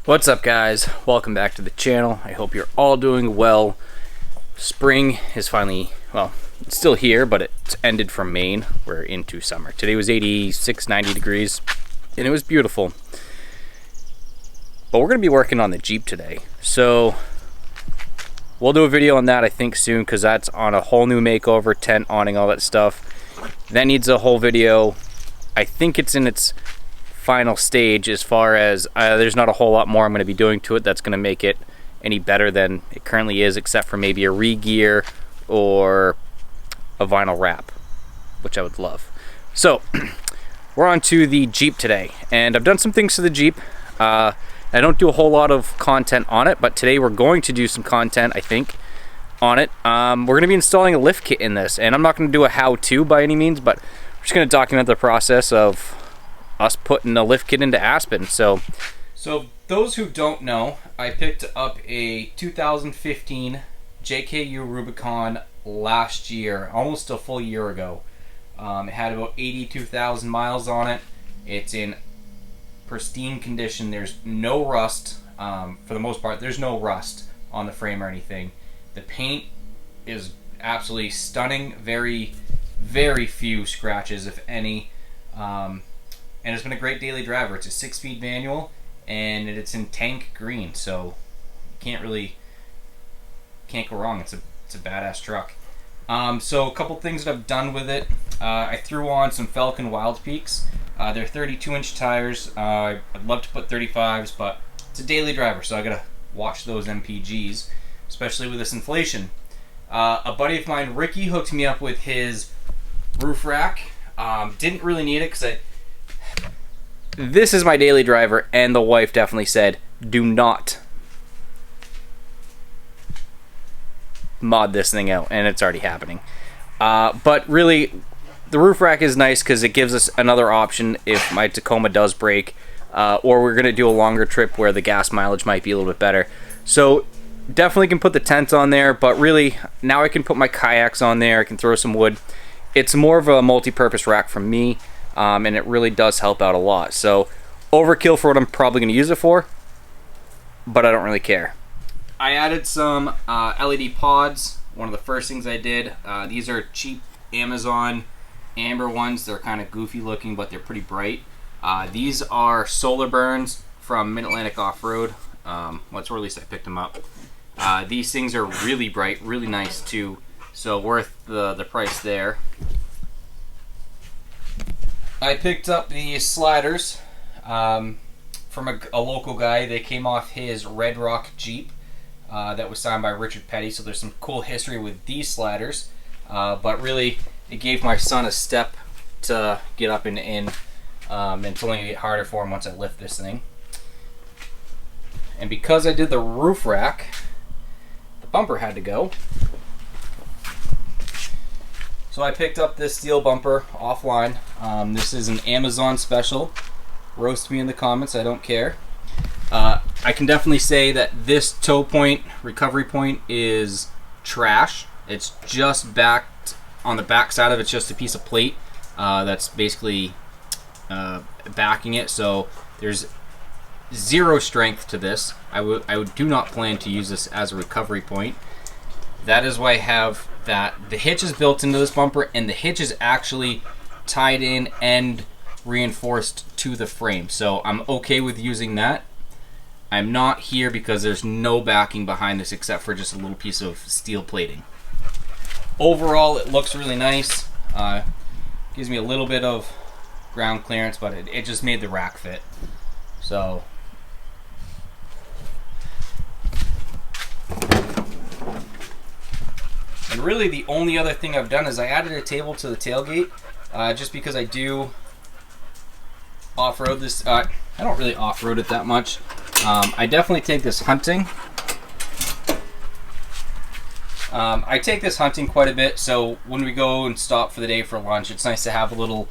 What's up, guys? Welcome back to the channel. I hope you're all doing well. Spring is finally, well, it's still here, but it's ended from Maine. We're into summer. Today was 86, 90 degrees, and it was beautiful. But we're going to be working on the Jeep today. So we'll do a video on that, I think, soon, because that's on a whole new makeover, tent, awning, all that stuff. That needs a whole video. I think it's in its final stage as far as there's not a whole lot more I'm going to be doing to it that's going to make it any better than it currently is, except for maybe a re-gear or a vinyl wrap, which I would love. So we're on to the Jeep today, and I've done some things to the Jeep. I don't do a whole lot of content on it, but today we're going to do some content, I think, on it. We're going to be installing a lift kit in this, and I'm not going to do a how-to by any means, but we're just going to document the process of us putting a lift kit into Aspen. So those who don't know, I picked up a 2015 JKU Rubicon last year, almost a full year ago. It had about 82,000 miles on it. It's in pristine condition. There's no rust. For the most part, there's no rust on the frame or anything. The paint is absolutely stunning. Very, very few scratches, if any. And it's been a great daily driver. It's a 6-speed manual, and it's in tank green, so can't go wrong. It's a badass truck. So a couple things that I've done with it. I threw on some Falcon Wild Peaks. They're 32-inch tires. I'd love to put 35s, but it's a daily driver, so I gotta watch those MPGs, especially with this inflation. A buddy of mine, Ricky, hooked me up with his roof rack. Didn't really need it because this is my daily driver, and the wife definitely said, do not mod this thing out, and it's already happening. But really, the roof rack is nice because it gives us another option if my Tacoma does break, or we're going to do a longer trip where the gas mileage might be a little bit better. So definitely can put the tent on there, but really, now I can put my kayaks on there, I can throw some wood. It's more of a multi-purpose rack for me. And it really does help out a lot. So overkill for what I'm probably going to use it for, but I don't really care. I added some LED pods. One of the first things I did. These are cheap Amazon amber ones. They're kind of goofy looking, but they're pretty bright. These are Solar Burns from Mid-Atlantic Off-Road. Well, that's where at least I picked them up. These things are really bright, really nice too. So worth the price there. I picked up these sliders from a local guy. They came off his Red Rock Jeep that was signed by Richard Petty, so there's some cool history with these sliders. But really, it gave my son a step to get up and in. And it's only going to get harder for him once I lift this thing. And because I did the roof rack, the bumper had to go. So I picked up this steel bumper offline. This is an Amazon special. Roast me in the comments, I don't care. I can definitely say that this tow point, recovery point, is trash. It's just backed on the back side of it. It's just a piece of plate that's basically backing it. So there's zero strength to this. I do not plan to use this as a recovery point. That is why I have that. The hitch is built into this bumper, and the hitch is actually tied in and reinforced to the frame. So I'm okay with using that. I'm not here because there's no backing behind this except for just a little piece of steel plating. Overall, it looks really nice. Gives me a little bit of ground clearance, but it just made the rack fit. So and really the only other thing I've done is I added a table to the tailgate, just because I do off-road this. I don't really off-road it that much. I definitely take this hunting. I take this hunting quite a bit, so when we go and stop for the day for lunch, it's nice to have a little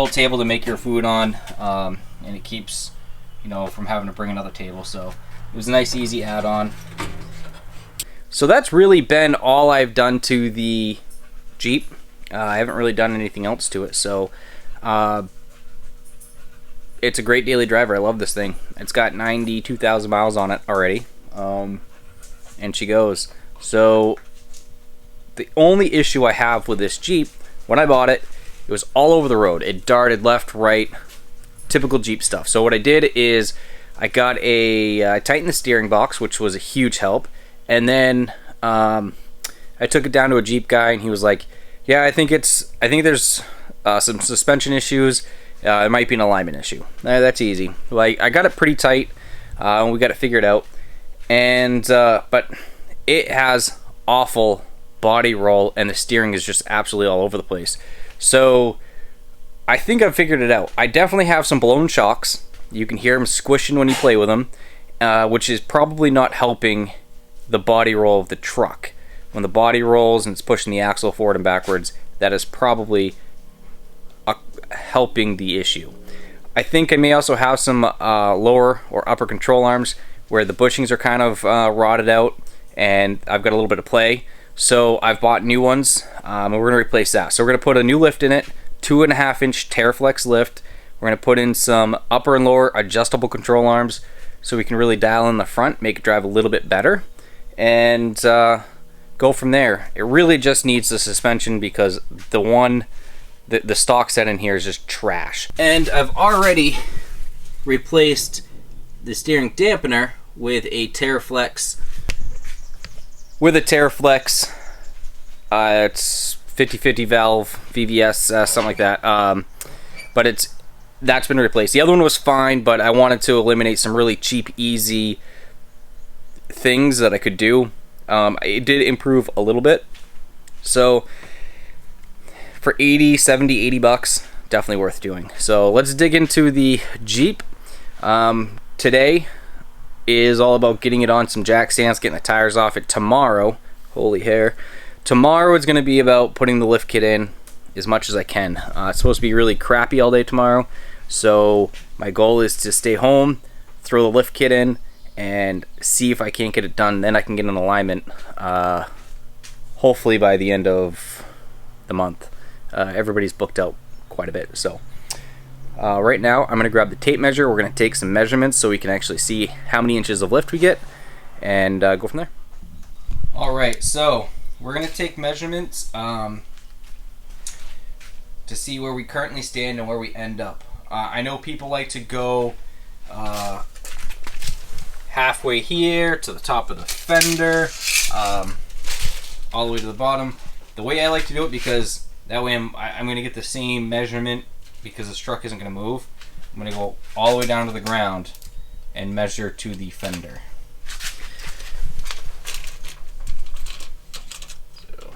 table to make your food on, and it keeps, from having to bring another table. So it was a nice, easy add-on. So that's really been all I've done to the Jeep. I haven't really done anything else to it. So it's a great daily driver. I love this thing. It's got 92,000 miles on it already, and she goes. So the only issue I have with this Jeep, when I bought it, it was all over the road. It darted left, right, typical Jeep stuff. So what I did is I got I tightened the steering box, which was a huge help, and then I took it down to a Jeep guy, and he was like, "Yeah, I think there's some suspension issues. It might be an alignment issue." That's easy. Like, I got it pretty tight. We got it figured out, and but it has awful body roll, and the steering is just absolutely all over the place. So I think I've figured it out. I definitely have some blown shocks. You can hear them squishing when you play with them, which is probably not helping the body roll of the truck. When the body rolls and it's pushing the axle forward and backwards, that is probably helping the issue. I think I may also have some lower or upper control arms where the bushings are kind of rotted out, and I've got a little bit of play. So I've bought new ones, and we're going to replace that. So we're going to put a new lift in it, 2.5-inch Teraflex lift. We're going to put in some upper and lower adjustable control arms so we can really dial in the front, make it drive a little bit better, and go from there. It really just needs the suspension because the stock set in here is just trash. And I've already replaced the steering dampener with a Teraflex. It's 50/50 valve, VVS, something like that. But that's been replaced. The other one was fine, but I wanted to eliminate some really cheap, easy things that I could do. It did improve a little bit. So for 80, 70, 80 bucks, definitely worth doing. So let's dig into the Jeep. Today is all about getting it on some jack stands, getting the tires off it. Tomorrow, holy hair, tomorrow is going to be about putting the lift kit in as much as I can. It's supposed to be really crappy all day tomorrow, so my goal is to stay home, throw the lift kit in, and see if I can't get it done. Then I can get an alignment, hopefully by the end of the month. Everybody's booked out quite a bit, so right now I'm going to grab the tape measure. We're going to take some measurements so we can actually see how many inches of lift we get, and go from there. Alright, so we're going to take measurements to see where we currently stand and where we end up. I know people like to go halfway here to the top of the fender, all the way to the bottom. The way I like to do it, because that way I'm going to get the same measurement, because this truck isn't going to move. I'm going to go all the way down to the ground and measure to the fender. So,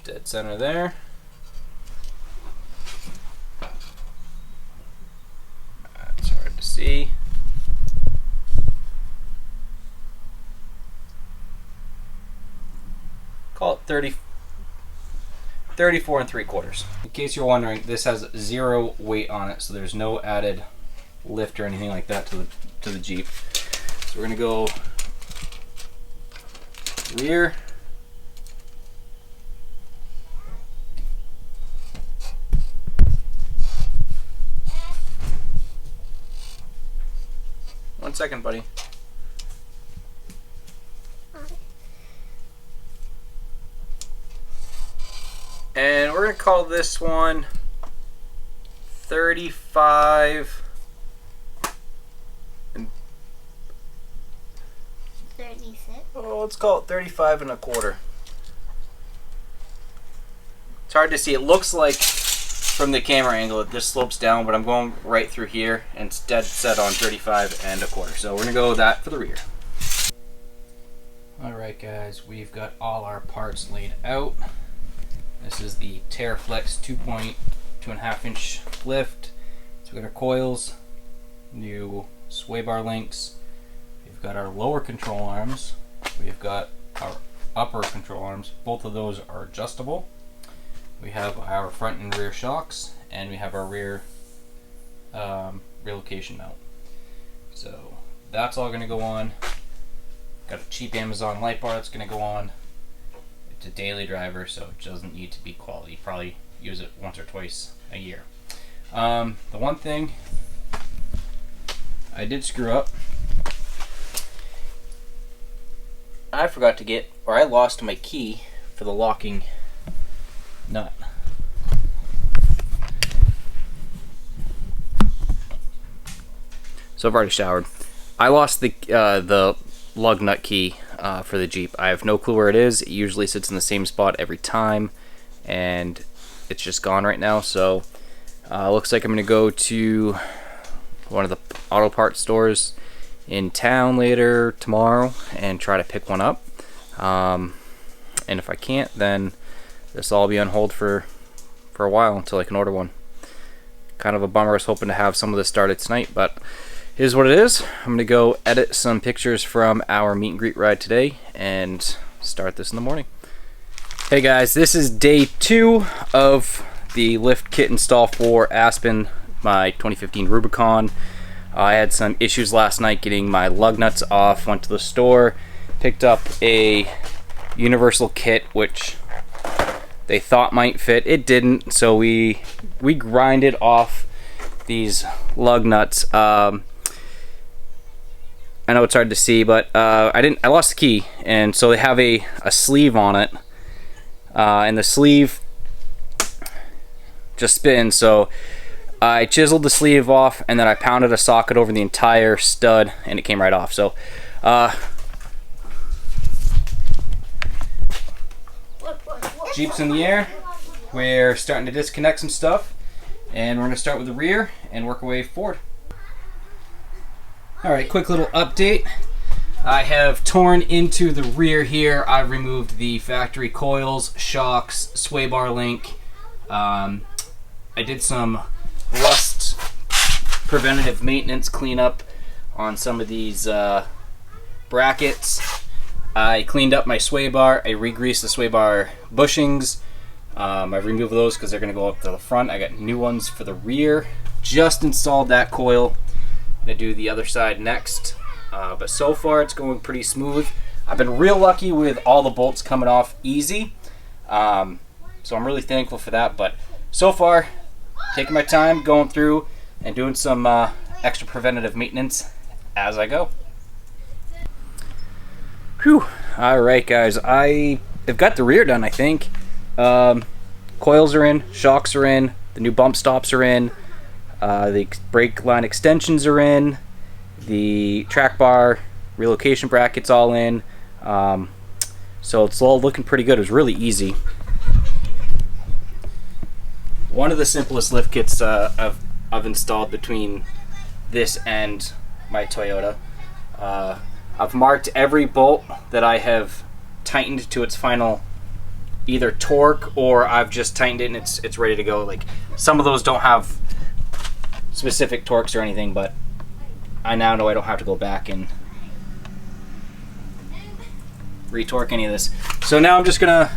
dead center there. That's hard to see. Call it 34 3/4. In case you're wondering, this has 0 weight on it, so there's no added lift or anything like that to the Jeep. So we're gonna go rear, one second, buddy. And we're going to call this one 35 and 36. Oh, let's call it 35 1/4. It's hard to see. It looks like from the camera angle that this slopes down, but I'm going right through here and it's dead set on 35 1/4. So we're going to go with that for the rear. Alright guys, we've got all our parts laid out. This is the Teraflex 2.5-inch lift. So we've got our coils, new sway bar links. We've got our lower control arms. We've got our upper control arms. Both of those are adjustable. We have our front and rear shocks, and we have our rear relocation mount. So that's all going to go on. Got a cheap Amazon light bar that's going to go on. It's a daily driver, so it doesn't need to be quality. You probably use it once or twice a year. The one thing I did screw up. I forgot to get, or I lost my key for the locking nut. So I've already showered. I lost the lug nut key for the Jeep. I have no clue where it is. It usually sits in the same spot every time, and it's just gone right now. So looks like I'm gonna go to one of the auto parts stores in town later tomorrow and try to pick one up. And if I can't, then this will all be on hold for a while until I can order one. Kind of a bummer. I was hoping to have some of this started tonight, but it is what it is. I'm gonna go edit some pictures from our meet and greet ride today and start this in the morning. Hey guys, this is day 2 of the lift kit install for Aspen, my 2015 Rubicon. I had some issues last night getting my lug nuts off. Went to the store, picked up a universal kit which they thought might fit. It didn't, so we grinded off these lug nuts. I know it's hard to see, but I lost the key, and so they have a sleeve on it, and the sleeve just spins. So I chiseled the sleeve off, and then I pounded a socket over the entire stud, and it came right off. So Jeep's in the air. We're starting to disconnect some stuff, and we're going to start with the rear and work our way forward. Alright, quick little update. I have torn into the rear here. I've removed the factory coils, shocks, sway bar link. I did some rust preventative maintenance cleanup on some of these brackets. I cleaned up my sway bar. I re-greased the sway bar bushings. I've removed those because they're going to go up to the front. I got new ones for the rear. Just installed that coil. I'm going to do the other side next. But so far it's going pretty smooth. I've been real lucky with all the bolts coming off easy. So I'm really thankful for that. But so far, taking my time, going through and doing some extra preventative maintenance as I go. Whew. Alright guys, I have got the rear done, I think. Coils are in, shocks are in, the new bump stops are in, the brake line extensions are in, the track bar relocation brackets all in. So it's all looking pretty good. It was really easy. One of the simplest lift kits I've installed between this and my Toyota. I've marked every bolt that I have tightened to its final either torque, or I've just tightened it and it's ready to go. Like, some of those don't have specific torques or anything, but I now know I don't have to go back and retorque any of this. So now I'm just gonna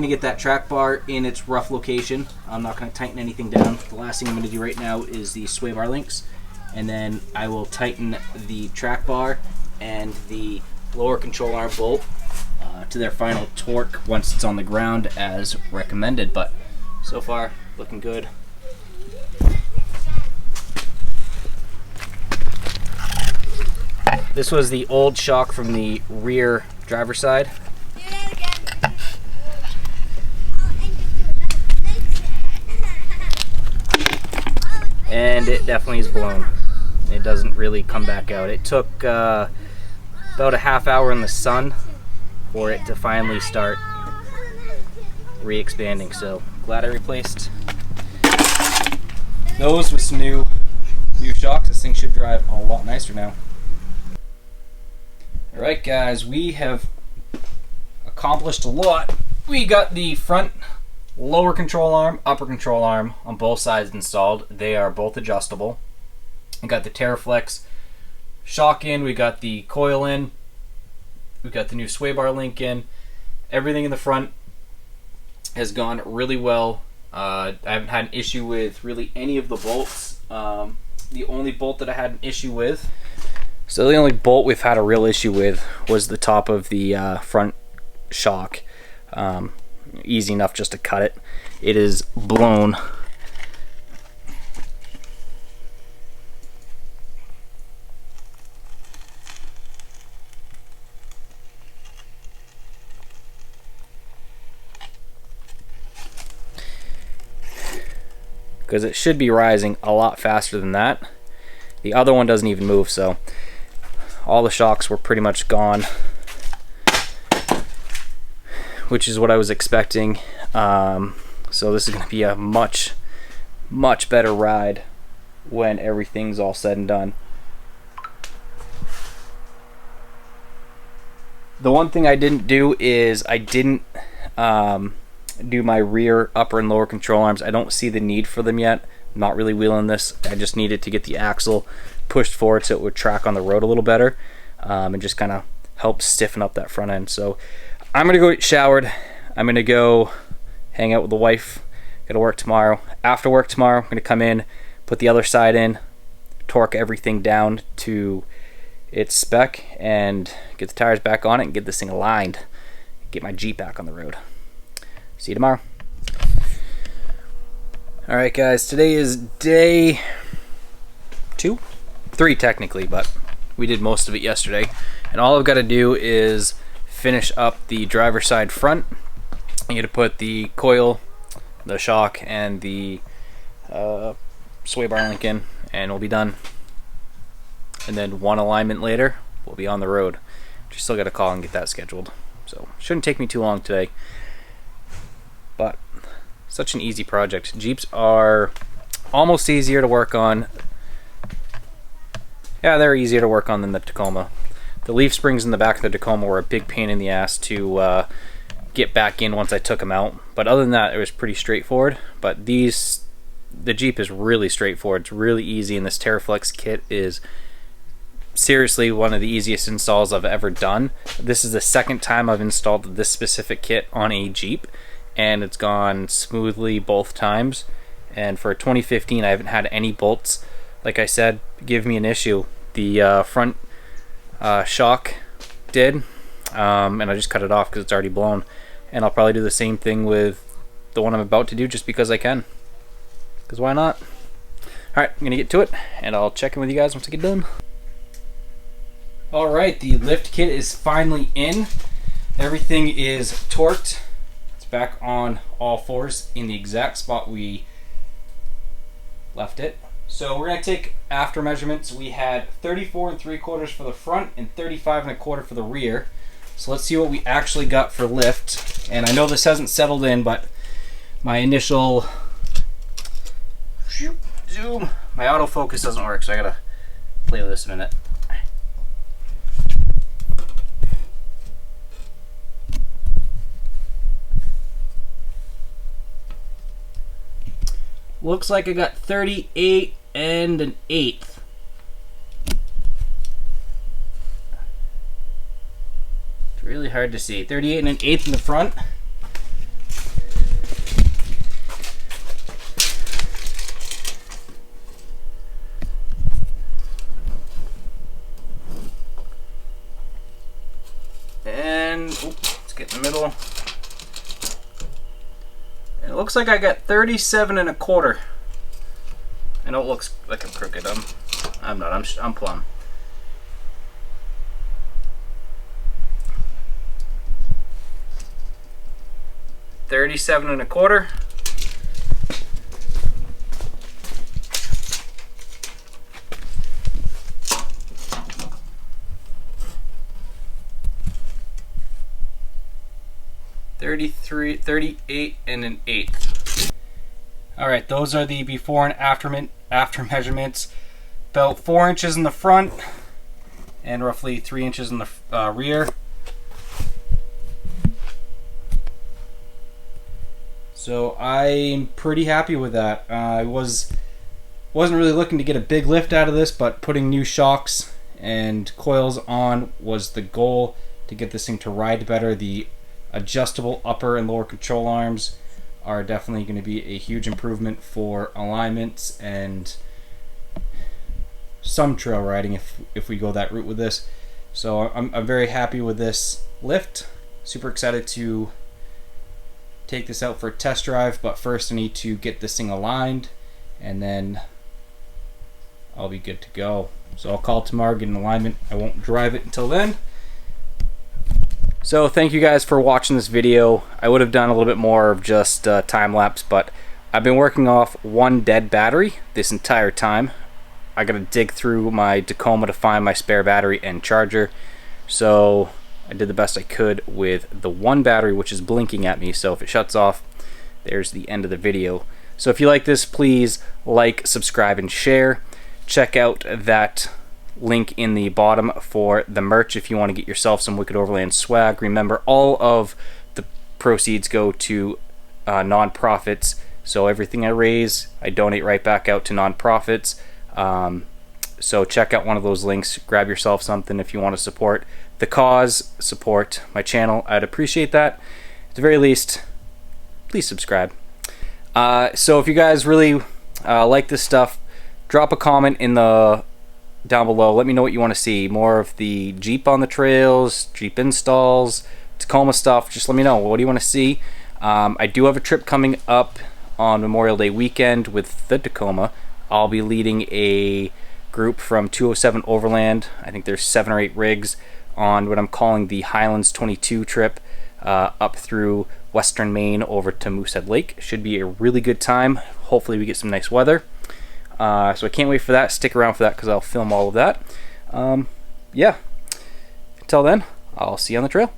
get that track bar in its rough location. I'm not going to tighten anything down. The last thing I'm going to do right now is the sway bar links, and then I will tighten the track bar and the lower control arm bolt to their final torque once it's on the ground as recommended. But so far, looking good. This was the old shock from the rear driver's side. And it definitely is blown. It doesn't really come back out. It took about a half hour in the sun for it to finally start re-expanding. So glad I replaced those with some new shocks. This thing should drive a lot nicer now. Alright guys, we have accomplished a lot. We got the front lower control arm, upper control arm on both sides installed. They are both adjustable. We got the Teraflex shock in, we got the coil in, we got the new sway bar link in. Everything in the front has gone really well. I haven't had an issue with really any of the bolts. The only bolt that I had an issue with, so the only bolt we've had a real issue with was the top of the front shock. Easy enough just to cut it. It is blown. Because it should be rising a lot faster than that. The other one doesn't even move, so all the shocks were pretty much gone, which is what I was expecting. So this is going to be a much better ride when everything's all said and done. The one thing I didn't do is I didn't do my rear upper and lower control arms. I don't see the need for them yet. I'm not really wheeling this. I just needed to get the axle pushed forward so it would track on the road a little better, and just kind of help stiffen up that front end. So I'm gonna go get showered. I'm gonna go hang out with the wife. Gotta work tomorrow. After work tomorrow, I'm gonna come in, put the other side in, torque everything down to its spec, and get the tires back on it and get this thing aligned. Get my Jeep back on the road. See you tomorrow. Alright guys, today is day 3 technically, but we did most of it yesterday. And all I've got to do is finish up the driver's side front. I need to put the coil, the shock, and the sway bar link in, and we'll be done. And then one alignment later, we'll be on the road. Just still got to call and get that scheduled. So shouldn't take me too long today. But such an easy project. Jeeps are almost easier to work on. Yeah, they're easier to work on than the Tacoma. The leaf springs in the back of the Tacoma were a big pain in the ass to get back in once I took them out. But other than that, it was pretty straightforward. But the Jeep is really straightforward. It's really easy, and this Teraflex kit is seriously one of the easiest installs I've ever done. This is the second time I've installed this specific kit on a Jeep, and it's gone smoothly both times. And for 2015, I haven't had any bolts, like I said, give me an issue. The front shock did, and I just cut it off because it's already blown. And I'll probably do the same thing with the one I'm about to do, just because I can, because why not? Alright, I'm gonna get to it, and I'll check in with you guys once I get done. Alright, the lift kit is finally in. Everything is torqued. Back on all fours in the exact spot we left it. So we're gonna take after measurements. We had 34 3/4 for the front and 35 1/4 for the rear. So let's see what we actually got for lift. And I know this hasn't settled in, but my initial zoom, my autofocus doesn't work, so I gotta play with this a minute. Looks like I got 38 and an 1/8. It's really hard to see. 38 and an 1/8 in the front. And let's get in the middle. It looks like I got 37 1/4. I know it looks like I'm crooked. I'm not. I'm plumb. $37 1/4. $38 and an 1/8. Alright, those are the before and after measurements. About 4 inches in the front and roughly 3 inches in the rear. So I'm pretty happy with that. I wasn't really looking to get a big lift out of this, but putting new shocks and coils on was the goal, to get this thing to ride better. The adjustable upper and lower control arms are definitely going to be a huge improvement for alignments and some trail riding if we go that route with this. So I'm very happy with this lift. Super excited to take this out for a test drive, but first I need to get this thing aligned, and then I'll be good to go. So I'll call tomorrow, get an alignment. I won't drive it until then. So thank you guys for watching this video. I would have done a little bit more of just time lapse, but I've been working off one dead battery this entire time. I gotta dig through my Tacoma to find my spare battery and charger. So I did the best I could with the one battery, which is blinking at me. So if it shuts off, there's the end of the video. So if you like this, please like, subscribe, and share. Check out that link in the bottom for the merch if you want to get yourself some Wicked Overland swag. Remember, all of the proceeds go to non-profits. So everything I raise, I donate right back out to non-profits. So check out one of those links. Grab yourself something if you want to support the cause, support my channel. I'd appreciate that. At the very least, please subscribe. So if you guys really like this stuff, drop a comment in the down below. Let me know what you want to see. More of the Jeep on the trails, Jeep installs, Tacoma stuff. Just let me know. What do you want to see? I do have a trip coming up on Memorial Day weekend with the Tacoma. I'll be leading a group from 207 Overland. I think there's 7 or 8 rigs on what I'm calling the Highlands 22 trip up through western Maine over to Moosehead Lake. Should be a really good time. Hopefully we get some nice weather. So I can't wait for that. Stick around for that because I'll film all of that. Yeah. Until then, I'll see you on the trail.